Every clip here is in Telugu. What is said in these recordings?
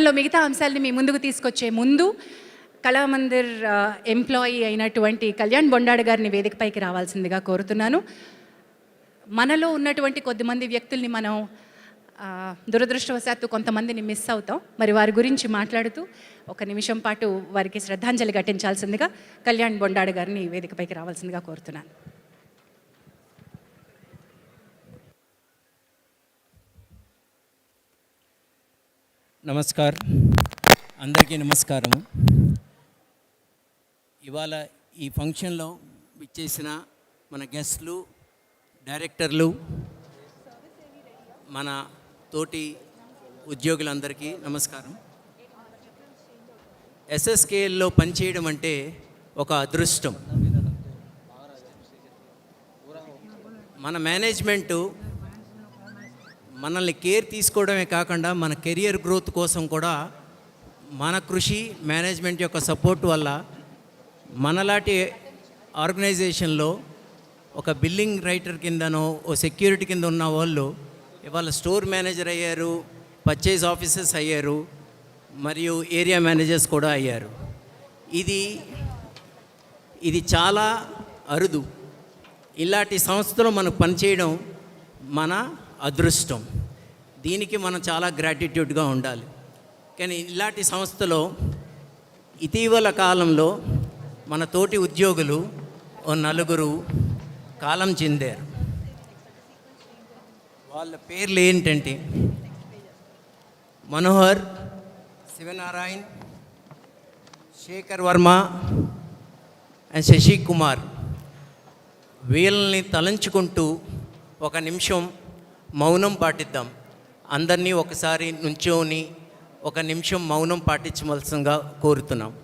కార్యక్రమంలో మిగతా అంశాలని మీ ముందుకు తీసుకొచ్చే ముందు కళామందిర్ ఎంప్లాయీ అయినటువంటి కళ్యాణ్ బొండాడు గారిని వేదికపైకి రావాల్సిందిగా కోరుతున్నాను. మనలో ఉన్నటువంటి కొద్దిమంది వ్యక్తుల్ని మనం దురదృష్టవశాత్తు కొంతమందిని మిస్ అవుతాం. మరి వారి గురించి మాట్లాడుతూ ఒక నిమిషం పాటు వారికి శ్రద్ధాంజలి ఘటించాల్సిందిగా కళ్యాణ్ బొండాడు గారిని వేదికపైకి రావాల్సిందిగా కోరుతున్నాను. నమస్కారం, అందరికీ నమస్కారము. ఇవాళ ఈ ఫంక్షన్లో విచ్చేసిన మన గెస్ట్లు, డైరెక్టర్లు, మన తోటి ఉద్యోగులందరికీ నమస్కారం. ఎస్ఎస్కేఎల్లో పనిచేయడం అంటే ఒక అదృష్టం. మన మేనేజ్మెంటు మనల్ని కేర్ తీసుకోవడమే కాకుండా మన కెరియర్ గ్రోత్ కోసం కూడా మన కృషి, మేనేజ్మెంట్ యొక్క సపోర్ట్ వల్ల మనలాంటి ఆర్గనైజేషన్లో ఒక బిల్లింగ్ రైటర్ కిందనో ఓ సెక్యూరిటీ కింద ఉన్న వాళ్ళు ఇవాళ స్టోర్ మేనేజర్ అయ్యారు, పర్చేజ్ ఆఫీసర్స్ అయ్యారు, మరియు ఏరియా మేనేజర్స్ కూడా అయ్యారు. ఇది చాలా అరుదు. ఇలాంటి సంస్థలో మనకు పనిచేయడం మన అదృష్టం. దీనికి మనం చాలా గ్రాటిట్యూడ్గా ఉండాలి. కానీ ఇలాంటి సంస్థలో ఇటీవల కాలంలో మన తోటి ఉద్యోగులు ఓ నలుగురు కాలం చెందారు. వాళ్ళ పేర్లు ఏంటంటే మనోహర్, శివనారాయణ్, శేఖర్ వర్మ అండ్ శశి కుమార్. వీళ్ళని తలంచుకుంటూ ఒక నిమిషం మౌనం పాటిద్దాం. అందరినీ ఒకసారి నుంచోని ఒక నిమిషం మౌనం పాటించవలసిందిగా కోరుతున్నాం.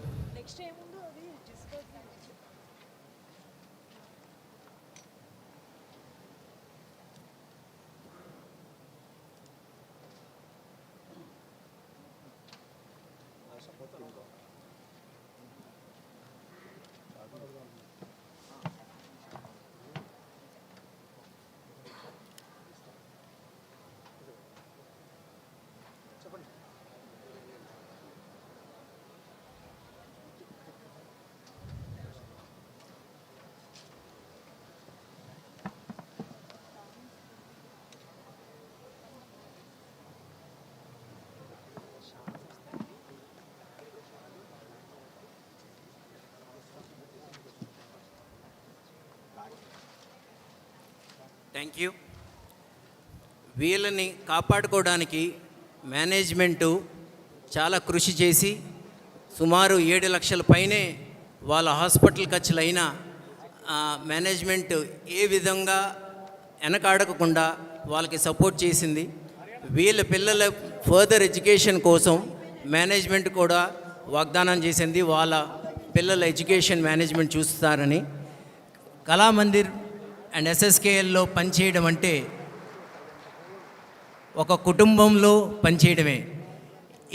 Thank you. వీళ్ళని కాపాడుకోవడానికి మేనేజ్మెంటు చాలా కృషి చేసి సుమారు 7 లక్షల పైనే వాళ్ళ హాస్పిటల్ ఖర్చులైనా మేనేజ్మెంట్ ఏ విధంగా వెనకాడకుండా వాళ్ళకి సపోర్ట్ చేసింది. వీళ్ళ పిల్లల ఫర్దర్ ఎడ్యుకేషన్ కోసం మేనేజ్మెంట్ కూడా వాగ్దానం చేసింది. వాళ్ళ పిల్లల ఎడ్యుకేషన్ మేనేజ్మెంట్ చూస్తారని. కళామందిర్ అండ్ ఎస్ఎస్కేఎల్లో పనిచేయడం అంటే ఒక కుటుంబంలో పనిచేయడమే.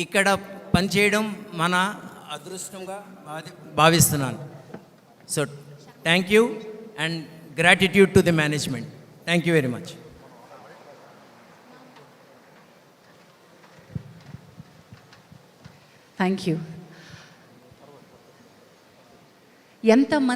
ఇక్కడ పనిచేయడం మన అదృష్టంగా భావిస్తున్నాను. So thank you and gratitude to the management. Thank you very much. Thank you. ఎంతమంది